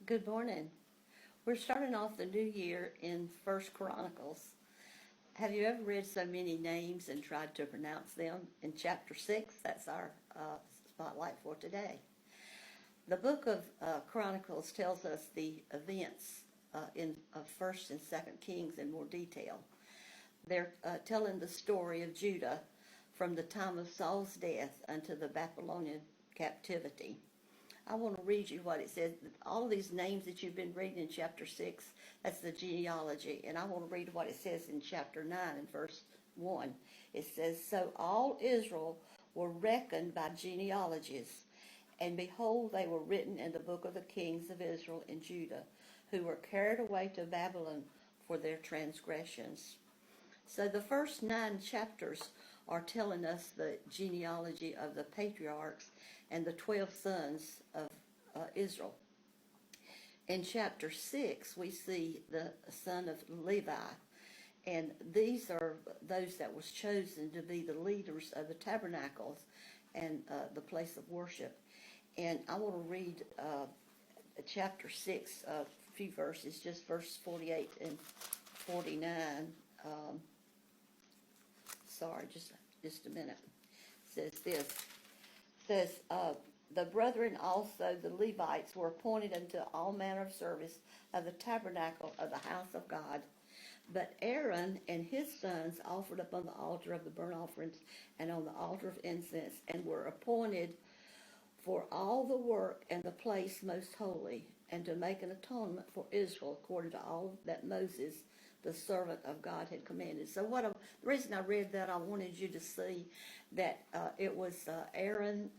Good morning. We're starting off the new year in First Chronicles. Have you ever read so many names and tried to pronounce them? In chapter 6, that's our spotlight for today. The book of Chronicles tells us the events of First and Second Kings in more detail. They're telling the story of Judah from the time of Saul's death unto the Babylonian captivity. I want to read you what it says. All these names that you've been reading in chapter 6, that's the genealogy. And I want to read what it says in chapter 9 and verse 1. It says, So all Israel were reckoned by genealogies, and behold, they were written in the book of the kings of Israel and Judah, who were carried away to Babylon for their transgressions. So the first 9 chapters are telling us the genealogy of the patriarchs and the 12 sons of Israel. In chapter 6, we see the son of Levi, and these are those that was chosen to be the leaders of the tabernacles and the place of worship. And I want to read chapter 6, a few verses, just verses 48 and 49. Just a minute. It says this. It says, the brethren also, the Levites, were appointed unto all manner of service of the tabernacle of the house of God. But Aaron and his sons offered upon the altar of the burnt offerings and on the altar of incense, and were appointed for all the work and the place most holy, and to make an atonement for Israel according to all that Moses, the servant of God, had commanded. So the reason I read that, I wanted you to see that it was Aaron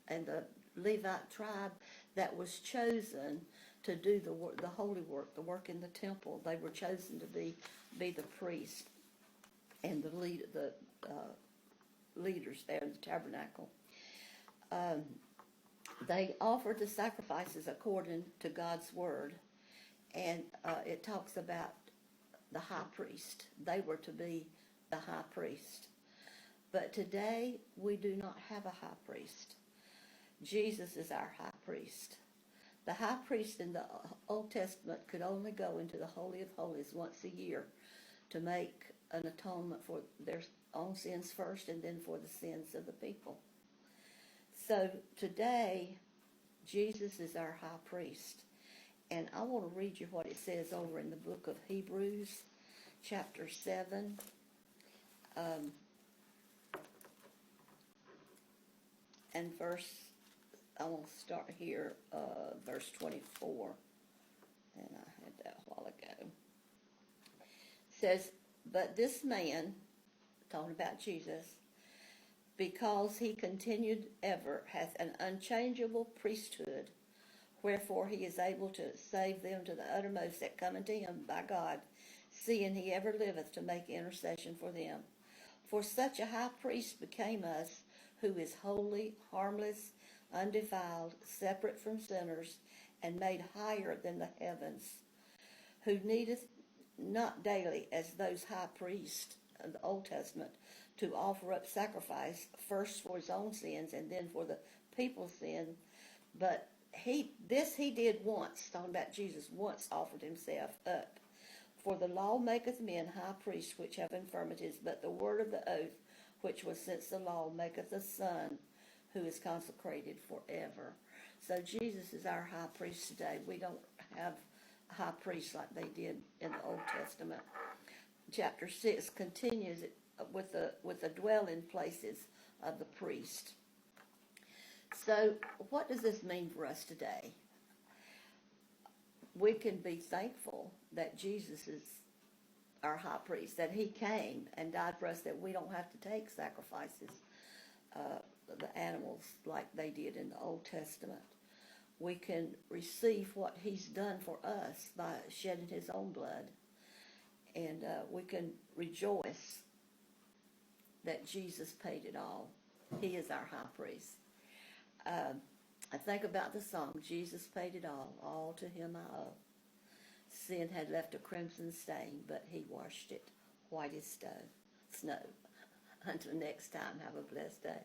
and the Levite tribe that was chosen to do the holy work, the work in the temple. They were chosen to be the priest and the leaders there in the tabernacle. They offered the sacrifices according to God's word, and it talks about the high priest. They were to be the high priest. But today, we do not have a high priest. Jesus is our high priest. The high priest in the Old Testament could only go into the Holy of Holies once a year to make an atonement for their own sins first and then for the sins of the people. So today, Jesus is our high priest. And I want to read you what it says over in the book of Hebrews, chapter 7. And I want to start here, verse 24. And I had that a while ago. It says, But this man, talking about Jesus, because he continued ever, hath an unchangeable priesthood, wherefore he is able to save them to the uttermost that come unto him by God, seeing he ever liveth to make intercession for them. For such a high priest became us, who is holy, harmless, undefiled, separate from sinners, and made higher than the heavens, who needeth not daily, as those high priests of the Old Testament, to offer up sacrifice, first for his own sins and then for the people's sin, but he did once, talking about Jesus, once offered himself up. For the law maketh men high priests which have infirmities, but the word of the oath, which was since the law, maketh a son who is consecrated forever. So Jesus is our high priest today. We don't have a high priest like they did in the Old Testament. Chapter 6 continues with the dwelling places of the priest. So what does this mean for us today? We can be thankful that Jesus is our high priest, that he came and died for us, that we don't have to take sacrifices, the animals like they did in the Old Testament. We can receive what he's done for us by shedding his own blood, and we can rejoice that Jesus paid it all. He is our high priest. I think about the song, Jesus paid it all to him I owe. Sin had left a crimson stain, but he washed it white as snow. Until next time, have a blessed day.